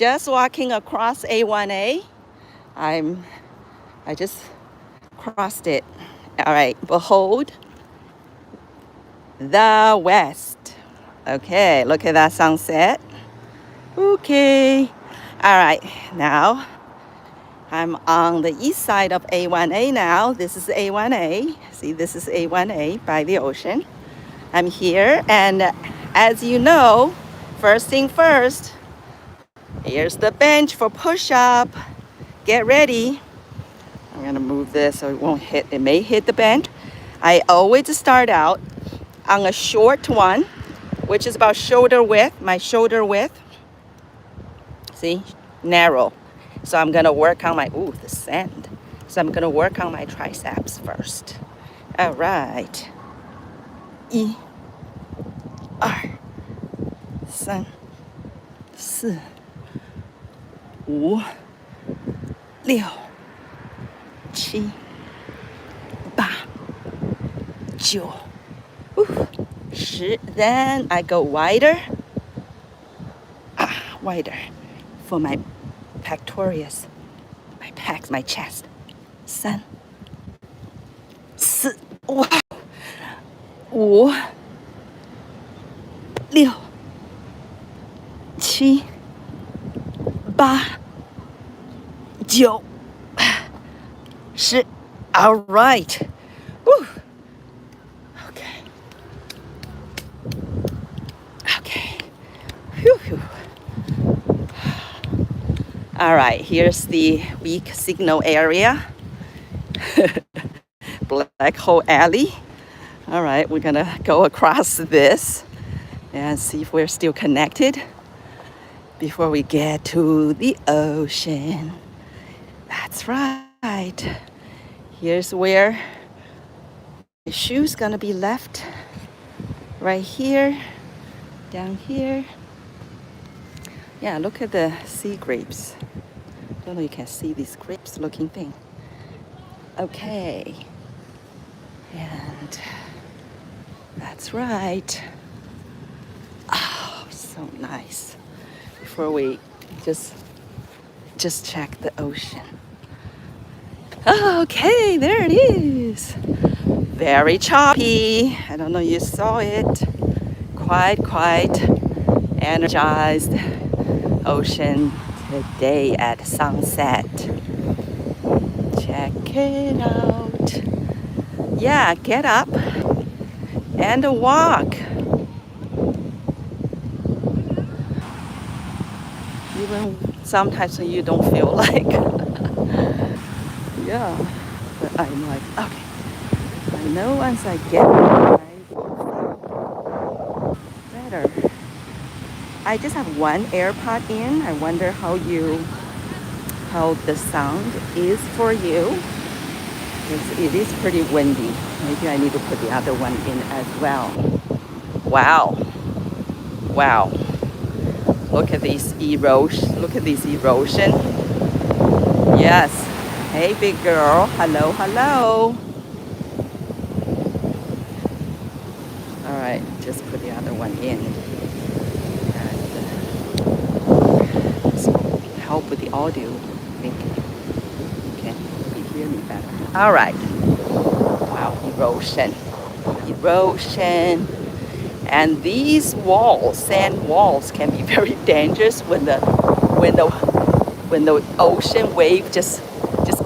just walking across A1A. I just crossed it. All right, behold the west. Okay, look at that sunset. Okay. All right, now I'm on the east side of A1A now. This is A1A. See, this is A1A by the ocean. I'm here, and as you know, first thing first, here's the bench for push-up. Get ready. I'm gonna move this so it won't hit, it may hit the bench. I always start out on a short one, which is about shoulder width, my shoulder width. See, narrow. So I'm gonna work on my, ooh, the sand. So I'm gonna work on my triceps first. All right. 1、2、3、4、5、6、7、8、9、10. Then I go wider, wider for my pectorals, my pecs, my chest. 3、4、wow. 5、6、7、8、9、10. All right. Woo. Okay. Okay. Whew. All right, here's the weak signal area. Black hole alley. All right, we're gonna go across this and see if we're still connected before we get to the ocean. That's right. Here's where the shoe's gonna be left. Right here, down here. Yeah, look at the sea grapes. I don't know if you can see these grapes looking thing. Okay. And that's right. Oh, so nice. Before we just check the ocean. Okay, there it is. Very choppy. I don't know if you saw it. Quite energized ocean today at sunset. Check it out. Yeah, get up and walk. Even sometimes when you don't feel like. Yeah, but I'm like, okay. I know once I get there, I will feel better. I just have one AirPod in. I wonder how the sound is for you. It is pretty windy. Maybe I need to put the other one in as well. Wow. Look at this erosion. Yes. Hey, big girl. Hello. All right, just put the other one in. And this will help with the audio. I think. Okay, you hear me better. All right. Wow, erosion. And these walls, sand walls, can be very dangerous when the ocean wave just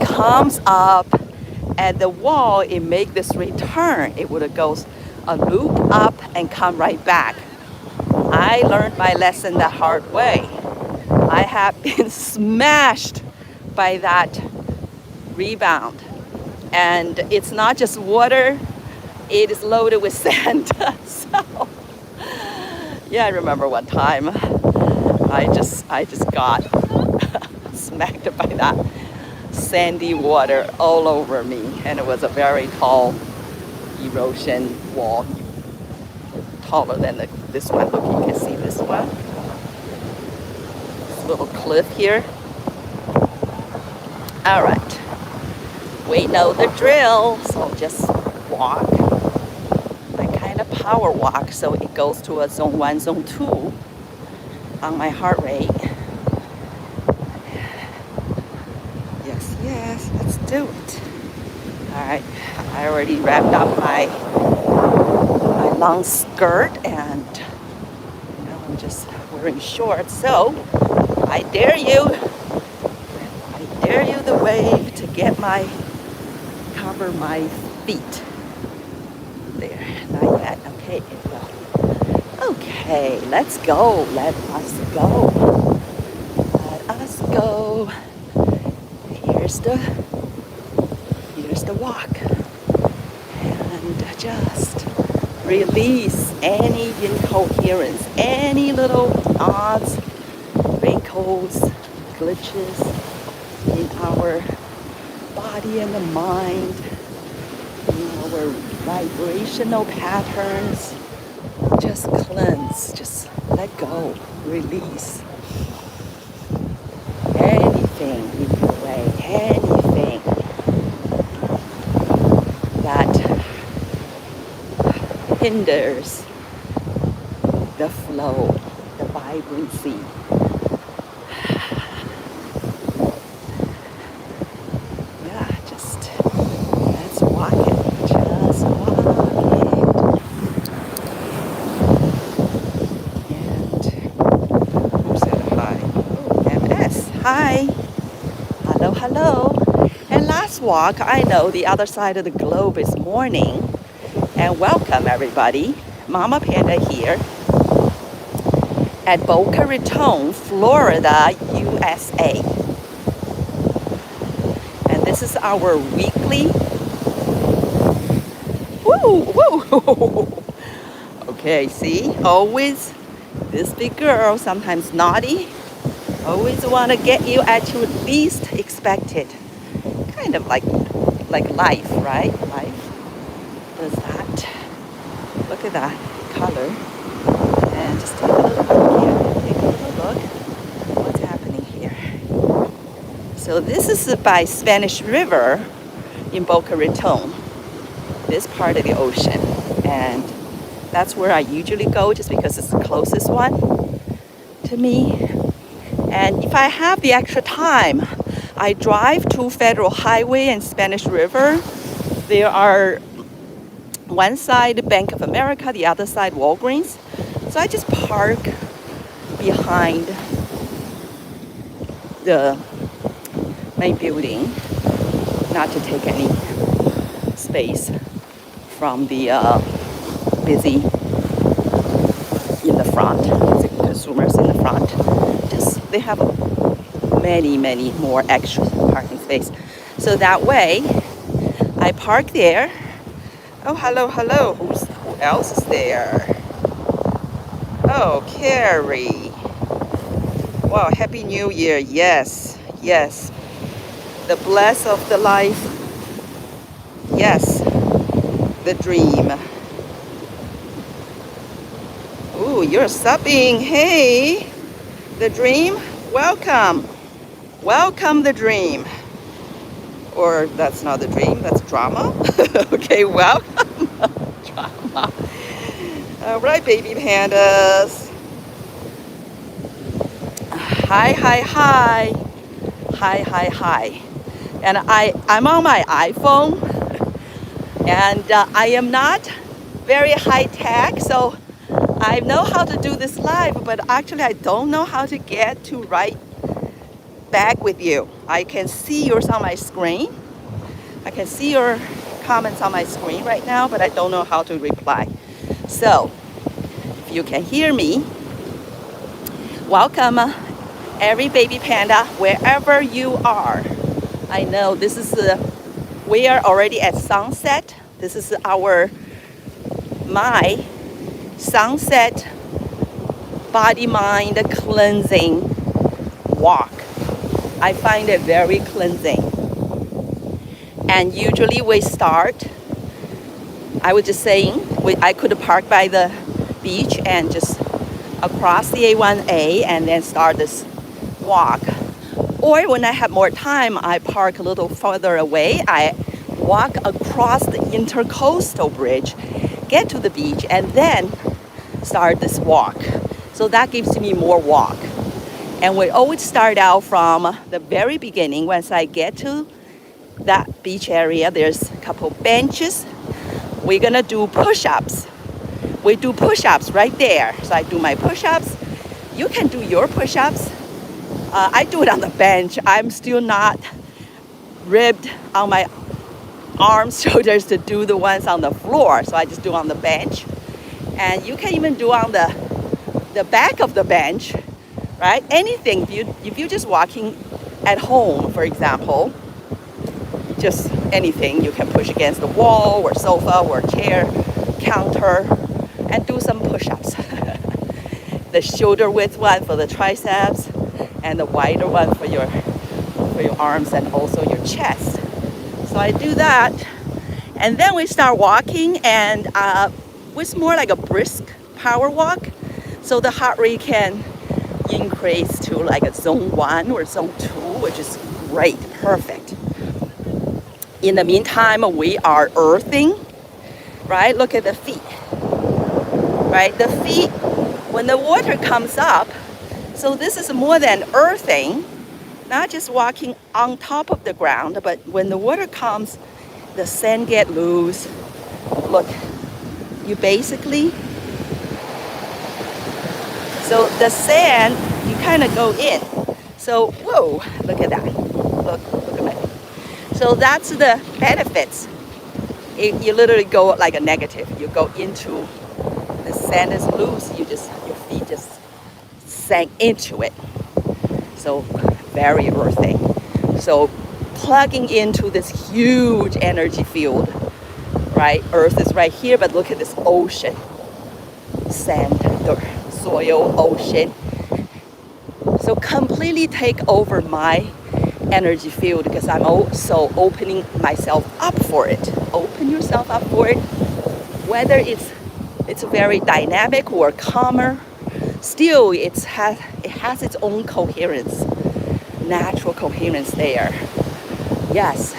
comes up at the wall. It make this return. It would go a loop up and come right back. I learned my lesson the hard way. I have been smashed by that rebound. And it's not just water, it is loaded with sand. So, yeah, I remember one time I just got smacked by that sandy water all over me. And it was a very tall erosion wall, taller than this one. Look, you can see this one. This little cliff here. All right. We know the drill, so just walk. I kind of power walk, so it goes to a zone 1, zone 2 on my heart rate. do it. All right, I already wrapped up my long skirt, and now I'm just wearing shorts. So I dare you the wave to get cover my feet. There, not yet. Okay, well. Okay, let's go. Let us go. Let us go. Here's the walk. And just release any incoherence, any little knots, wrinkles, glitches in our body and the mind, in our vibrational patterns. Just cleanse, just let go, release anything in your way, anything that hinders the flow, the vibrancy. Yeah, just let's walk it. Just walk it. And who said hi? Oh, MS. Hi. Hello, hello. And last walk, I know the other side of the globe is morning. And welcome everybody. Momma Panda here at Boca Raton, Florida, USA. And this is our weekly. Woo, woo. Okay, see, always this big girl, sometimes naughty, always want to get you at your least expected. Kind of like life, right? Life does that. Look at that color. And just take a little look here. Take a little look. What's happening here? So this is by Spanish River in Boca Raton, this part of the ocean. And that's where I usually go just because it's the closest one to me. And if I have the extra time, I drive to Federal Highway and Spanish River. There are one side Bank of America, the other side Walgreens. So I just park behind the main building, not to take any space from the busy in the front, the consumers in the front. Just they have many more extra parking space. So that way, I park there. Oh, hello. Who else is there? Oh, Carrie. Wow, Happy New Year. Yes. The bless of the life. Yes, the dream. Ooh, you're subbing. Hey, the dream. Welcome the dream. Or that's not the dream, that's drama. Okay, welcome. Drama. All right, baby pandas. Hi. And I'm on my iPhone, and I am not very high tech, so I know how to do this live, but actually I don't know how to get to right back with you. I can see yours on my screen. I can see your comments on my screen right now, but I don't know how to reply. So if you can hear me, welcome every baby panda wherever you are. I know this is we are already at sunset. This is my sunset body mind cleansing walk. I find it very cleansing. And usually we start, I was just saying, I could park by the beach and just across the A1A and then start this walk. Or when I have more time, I park a little further away. I walk across the intercoastal bridge, get to the beach, and then start this walk. So that gives me more walk. And we always start out from the very beginning. Once I get to that beach area, there's a couple benches. We're gonna do push-ups. We do push-ups right there. So I do my push-ups. You can do your push-ups. I do it on the bench. I'm still not ribbed on my arms, shoulders to do the ones on the floor. So I just do on the bench. And you can even do on the back of the bench, right? Anything, if you're just walking at home, for example, just anything, you can push against the wall or sofa or chair, counter, and do some push-ups. The shoulder width one for the triceps, and the wider one for your arms and also your chest. So I do that, and then we start walking, and it's more like a brisk power walk, so the heart rate can increase to like a zone 1 or zone 2, which is great, perfect. In the meantime, we are earthing, right? Look at the feet, right? The feet, when the water comes up, so this is more than earthing, not just walking on top of the ground, but when the water comes, the sand get loose. Look, you basically, so the sand, you kind of go in. So, whoa, look at that. Look at that. So that's the benefits. You literally go like a negative. You go into, the sand is loose, your feet just sank into it. So very earthing. So plugging into this huge energy field, right? Earth is right here, but look at this ocean. Sand, the soil, ocean. So completely take over my energy field because I'm also opening myself up for it. Open yourself up for it. Whether it's very dynamic or calmer, still it has its own coherence, natural coherence there. Yes.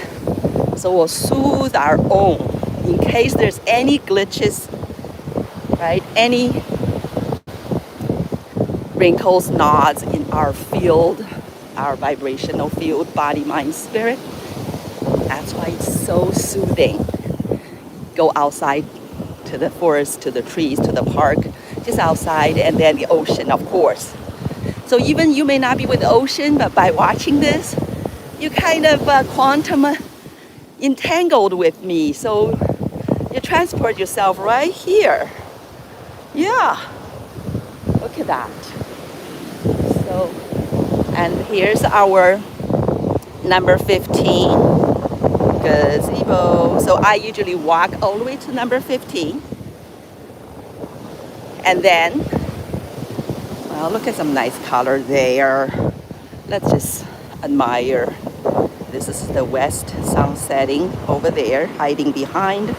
So we'll soothe our own in case there's any glitches, right? Any wrinkles, knots in our field, our vibrational field, body, mind, spirit. That's why it's so soothing. Go outside to the forest, to the trees, to the park, just outside, and then the ocean, of course. So even you may not be with the ocean, but by watching this, you kind of quantum entangled with me. So you transport yourself right here. Yeah, look at that. So, and here's our number 15 gazebo. So I usually walk all the way to number 15. And then, well, look at some nice color there. Let's just admire. This is the west sun setting over there, hiding behind.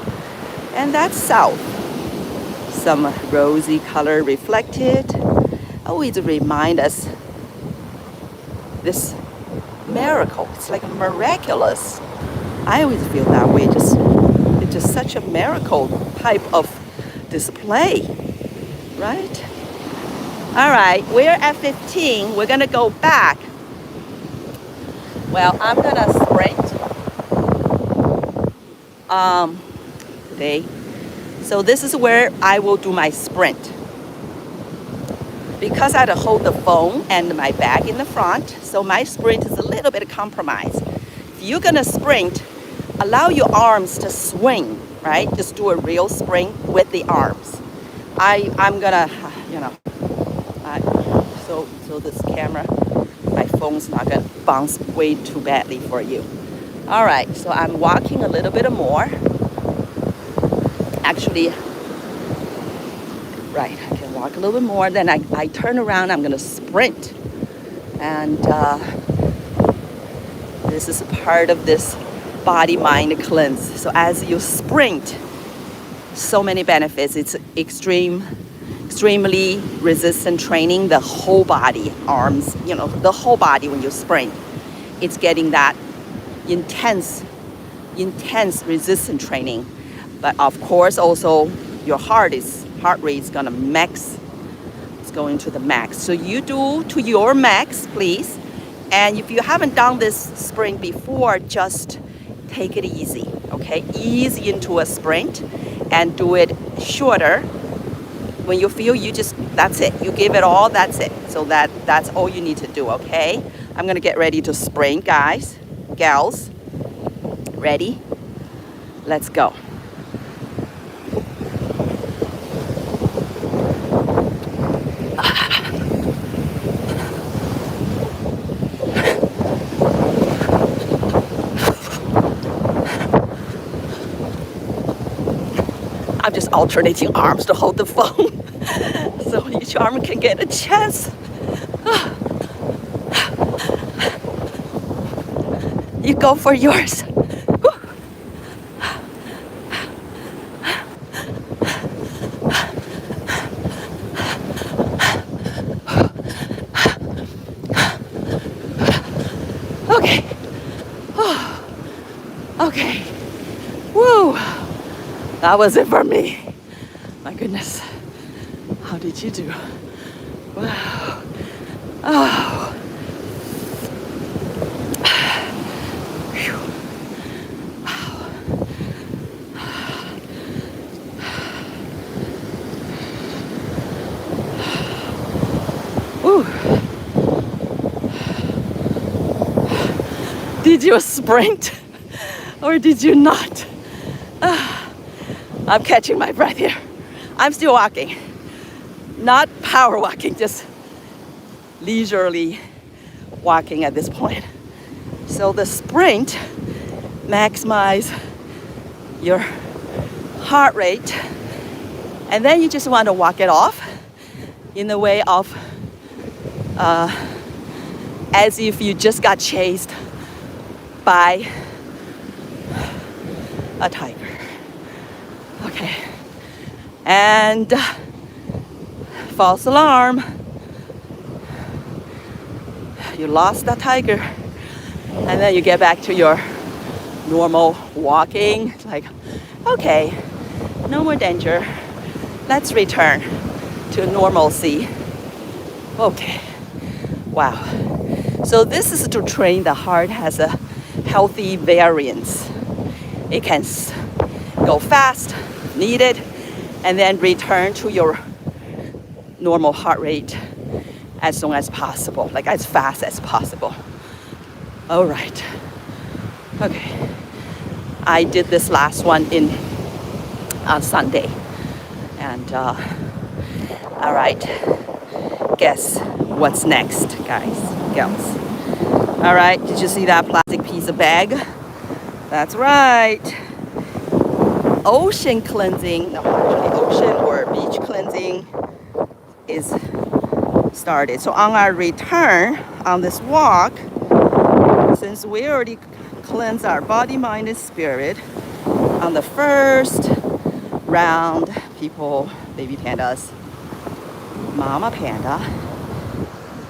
And that's south. Some rosy color reflected. Always remind us this miracle. It's like miraculous. I always feel that way. It's just such a miracle type of display, right? All right, we're at 15. We're gonna go back. Well, I'm gonna sprint today. So this is where I will do my sprint. Because I had to hold the phone and my bag in the front, so my sprint is a little bit compromised. If you're gonna sprint, allow your arms to swing, right? Just do a real sprint with the arms. I'm gonna, so this camera, my phone's not gonna bounce way too badly for you. All right, so I'm walking a little bit more. Actually, right, I can walk a little bit more, then I turn around, I'm gonna sprint. And this is part of this body-mind cleanse. So as you sprint, so many benefits. It's extremely resistant training, the whole body, arms, the whole body when you sprint. It's getting that intense resistant training. But of course also your heart rate is gonna max. It's going to the max. So you do to your max, please. And if you haven't done this sprint before, just take it easy, okay? Easy into a sprint and do it shorter. When you feel that's it. You give it all, that's it. So that's all you need to do, okay? I'm gonna get ready to sprint, guys, gals. Ready? Let's go. I'm just alternating arms to hold the phone so each arm can get a chance. You go for yours. Okay. Okay. Woo. That was it for me. My goodness. How did you do? Wow. Oh. Whew. Wow. Ooh. Did you sprint or did you not? I'm catching my breath here. I'm still walking. Not power walking, just leisurely walking at this point. So the sprint maximize your heart rate, and then you just want to walk it off in the way of as if you just got chased by a tiger. Okay, and false alarm. You lost that tiger, and then you get back to your normal walking. It's like, okay, no more danger. Let's return to normalcy. Okay, wow. So this is to train the heart has a healthy variance. It can go fast, needed, and then return to your normal heart rate as soon as possible, like as fast as possible. All right. Okay. I did this last one on Sunday. And all right. Guess what's next, guys, gals? All right. Did you see that plastic piece of bag? That's right. Ocean cleansing, no, actually ocean or beach cleansing is started. So on our return on this walk, since we already cleansed our body, mind, and spirit on the first round, people, baby pandas, Momma Panda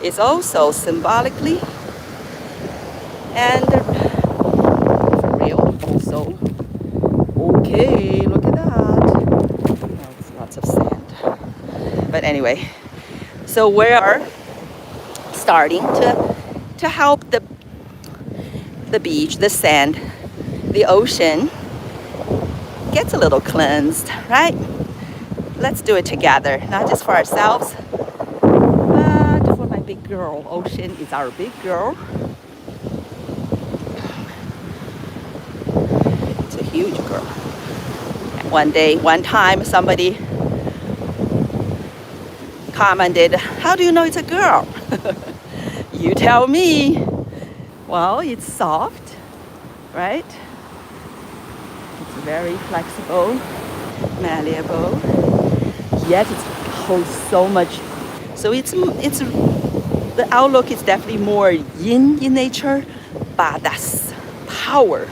is also symbolically and for real also. Okay, look at that. That's lots of sand. But anyway, so we are starting to help the beach, the sand, the ocean gets a little cleansed, right? Let's do it together, not just for ourselves, but for my big girl. Ocean is our big girl. It's a huge girl. One time, somebody commented, "How do you know it's a girl?" You tell me. Well, it's soft, right? It's very flexible, malleable, yet it holds so much. So it's the outlook is definitely more yin in nature, but that's power,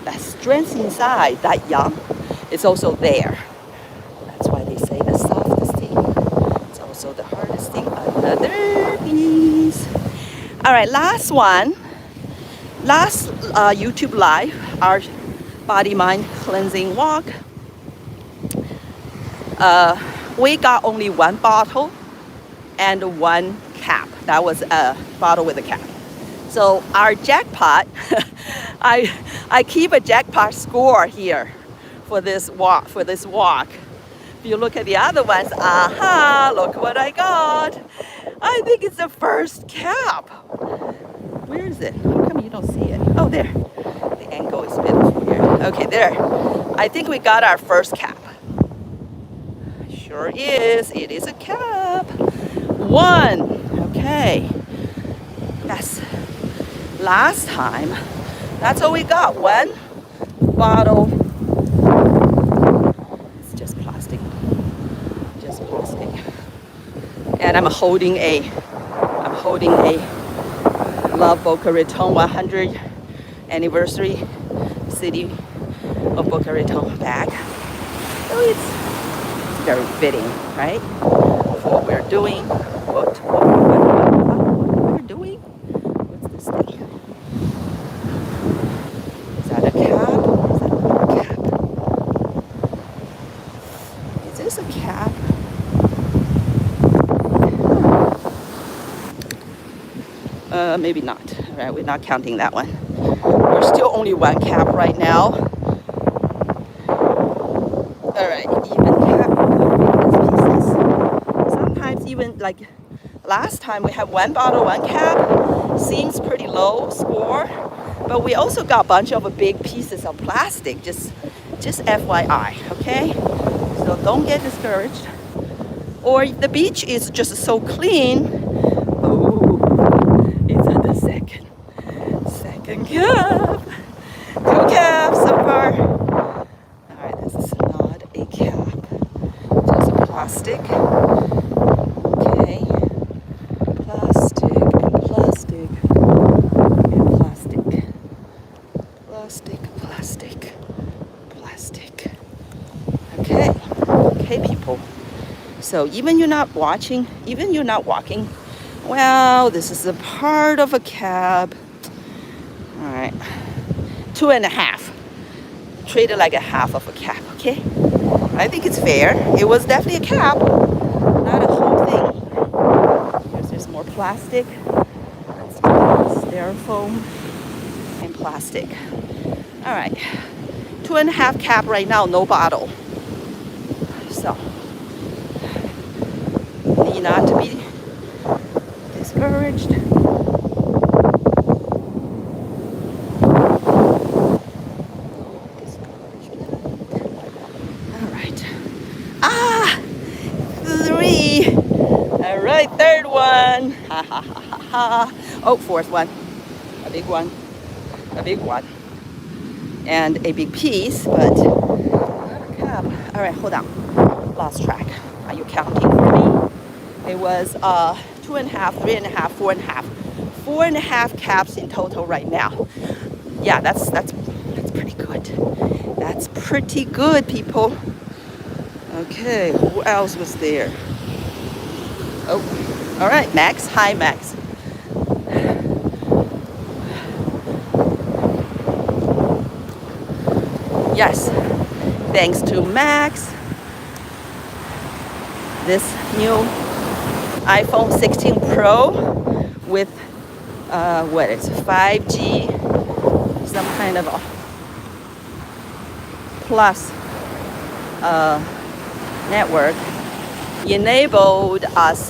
that strength inside, that yang, is also there. That's why they say the softest thing, it's also the hardest thing. Another piece. All right, last one. Last YouTube live, our body mind cleansing walk. We got only one bottle and one cap. That was a bottle with a cap. So our jackpot, I keep a jackpot score here for this walk. If you look at the other ones, aha, look what I got. I think it's the first cap. Where is it? How come you don't see it? Oh, there. The angle is a bit weird. Okay, there. I think we got our first cap. Sure is. It is a cap. 1. Okay. Yes. Last time, that's all we got. 1 bottle. It's just plastic. Just plastic. And I'm holding a Love Boca Raton 100 anniversary city of Boca Raton bag. So it's very fitting, right? For what we're doing. What we're doing? What's this thing? Is that a cap? Is that not a cap? Is this a cap? Maybe not. All right, we're not counting that one. We're still only 1 cap right now. All right, even cap pieces. Sometimes even like last time we had 1 bottle, 1 cap. Seems pretty low score, but we also got a bunch of big pieces of plastic. Just FYI, okay? So don't get discouraged. Or the beach is just so clean. Oh, it's at the second cap. 2 caps so far. All right, this is not a cap, just plastic. Okay, plastic and plastic and plastic. Okay, people. So even you're not walking, well, this is a part of a cap. All right, 2.5. Treat it like a half of a cap, okay? I think it's fair. It was definitely a cap, not a whole thing. There's more plastic. That's styrofoam and plastic. All right, 2.5 cap right now, no bottle. So, need not to be discouraged. All right. 3. All right, 3rd one. Ha ha ha ha ha. Oh, 4th one. A big one. And a big piece, but not a cap. All right, hold on. Lost track. Are you counting for me? It was 2.5, 3.5, 4.5. 4.5 caps in total right now. Yeah, that's pretty good. That's pretty good, people. Okay, who else was there? Oh, all right, Max. Hi, Max. Yes, thanks to Max, this new iPhone 16 Pro with what is 5G, some kind of plus network enabled us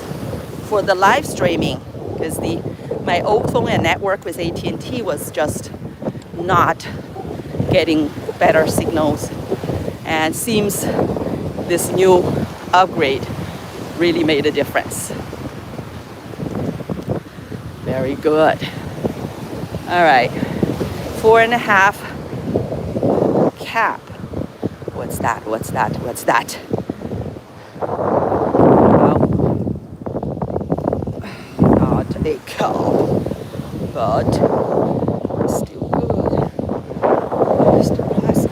for the live streaming, because my old phone and network with AT&T was just not getting better signals, and seems this new upgrade really made a difference. Very good. All right, 4.5 cap. What's that? Well, not a cap, but still good. Still plastic.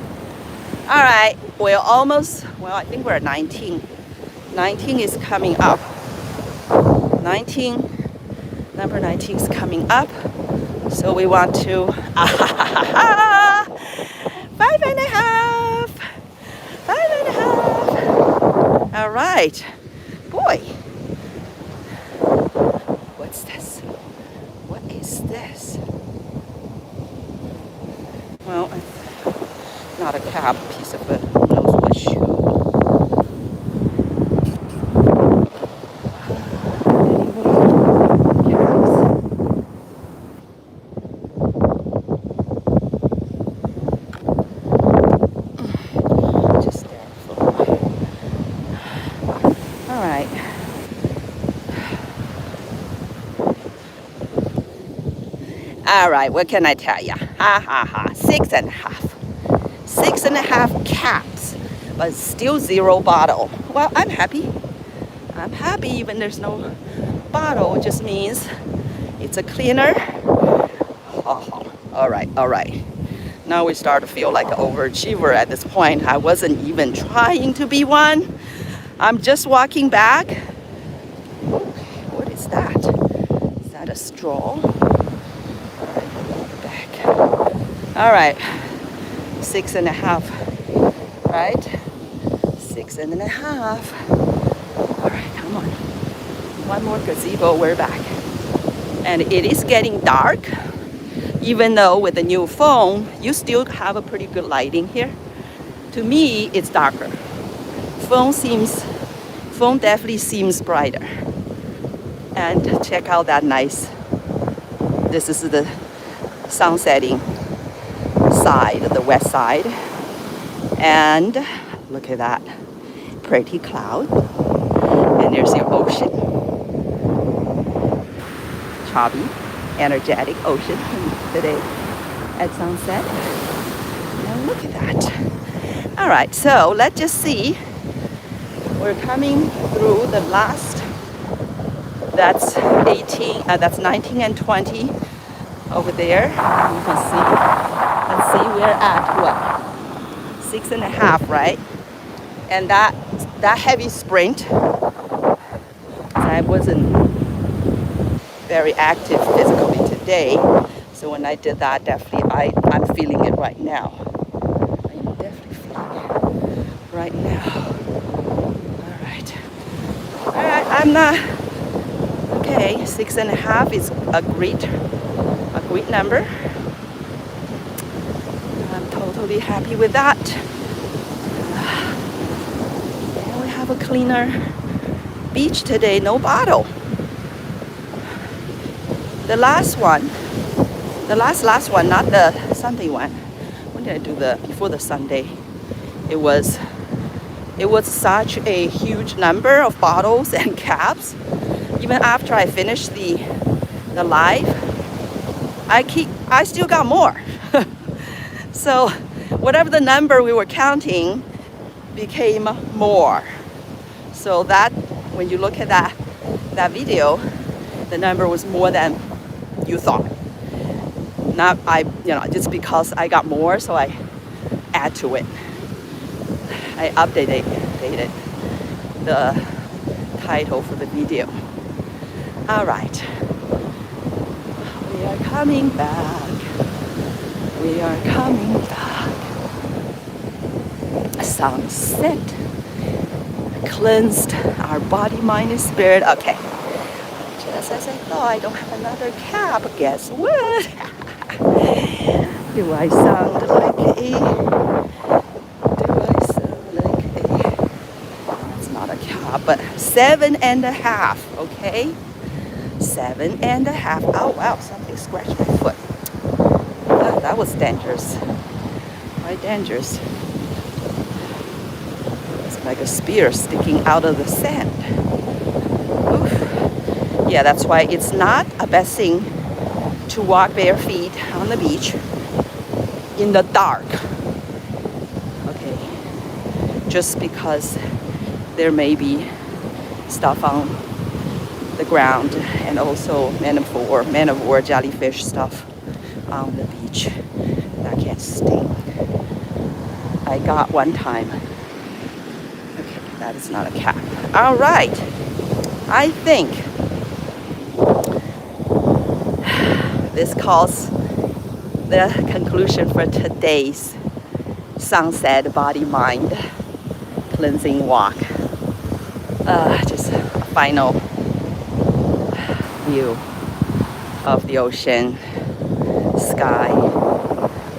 All right, we're almost, well, I think we're at 19. 19 is coming up. Number 19 is coming up. So we want to, 5.5. All right, boy. What's this? What is is this? Well, not a cap, piece of a who knows what shoe. Just there. All right. All right, what can I tell ya? Ha ha ha. 6.5. 6.5 caps, but still 0 bottle. Well, I'm happy. I'm happy even there's no bottle. It just means it's a cleaner. Oh, all right, all right. Now we start to feel like an overachiever at this point. I wasn't even trying to be one. I'm just walking back. What is that? Is that a straw? Back. All right, 6.5, right? 6.5. All right, come on. One more gazebo, we're back. And it is getting dark. Even though with the new phone, you still have a pretty good lighting here. To me, it's darker. Phone definitely seems brighter. And check out that nice, this is the sun setting side, the west side. And look at that pretty cloud. And there's your ocean. Choppy, energetic ocean today at sunset. Now look at that. All right, so let's just see. We're coming through the last, that's 18, that's 19 and 20 over there. You can see, let's see, we're at what? 6.5, right? And that heavy sprint, I wasn't very active physically today. So when I did that, definitely I'm feeling it right now. I'm definitely feeling it right now. All right. All right, I'm not, okay, 6.5 is a great number. I'm totally happy with that. And we have a cleaner beach today, no bottle. The last one, the last one, not the Sunday one. When did I do before the Sunday? It was such a huge number of bottles and caps. Even after I finished the live, I still got more. So whatever the number we were counting became more. So that, when you look at that video, the number was more than you thought. Not just because I got more, so I add to it. I updated the title for the video. All right, we are coming back. We are coming back. Sunset cleansed our body, mind, and spirit. Okay. Just as I thought, I don't have another cap. Guess what? Do I sound like It's not a cap, but 7.5. Okay, 7.5. Oh wow, something scratched my foot. That was dangerous. Quite dangerous. It's like a spear sticking out of the sand. Oof. Yeah, that's why it's not a best thing to walk bare feet on the beach in the dark. Okay, just because there may be stuff on the ground and also manivore, jellyfish stuff on the beach that can sting. I got one time. Okay, that is not a cap. All right, I think this calls the conclusion for today's sunset body mind cleansing walk. Just a final view of the ocean, sky,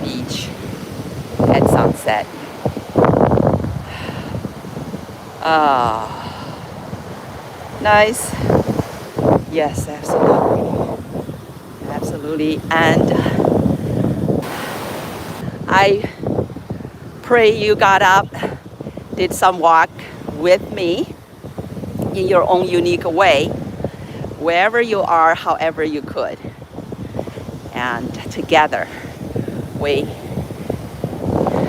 beach, at sunset. Ah, nice. Yes, absolutely. Absolutely. And I pray you got up, did some walk with me in your own unique way, wherever you are, however you could. And together, we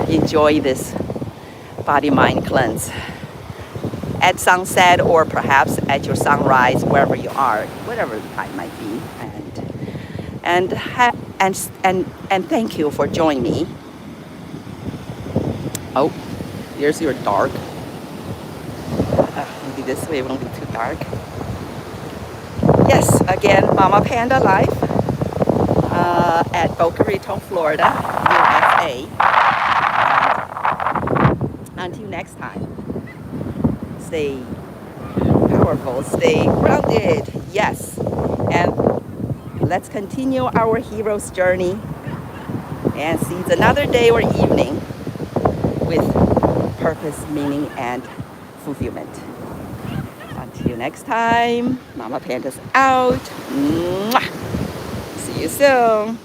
enjoy this body-mind cleanse at sunset or perhaps at your sunrise, wherever you are, whatever the time might be. And thank you for joining me. Oh, here's your dark. Maybe this way won't be too dark. Yes, again, Momma Panda Life at Boca Raton, Florida, USA. And until next time, stay powerful, stay grounded, yes. And let's continue our hero's journey and seize another day or evening with purpose, meaning, and fulfillment. Until next time, Momma Panda's out. Mwah. See you soon.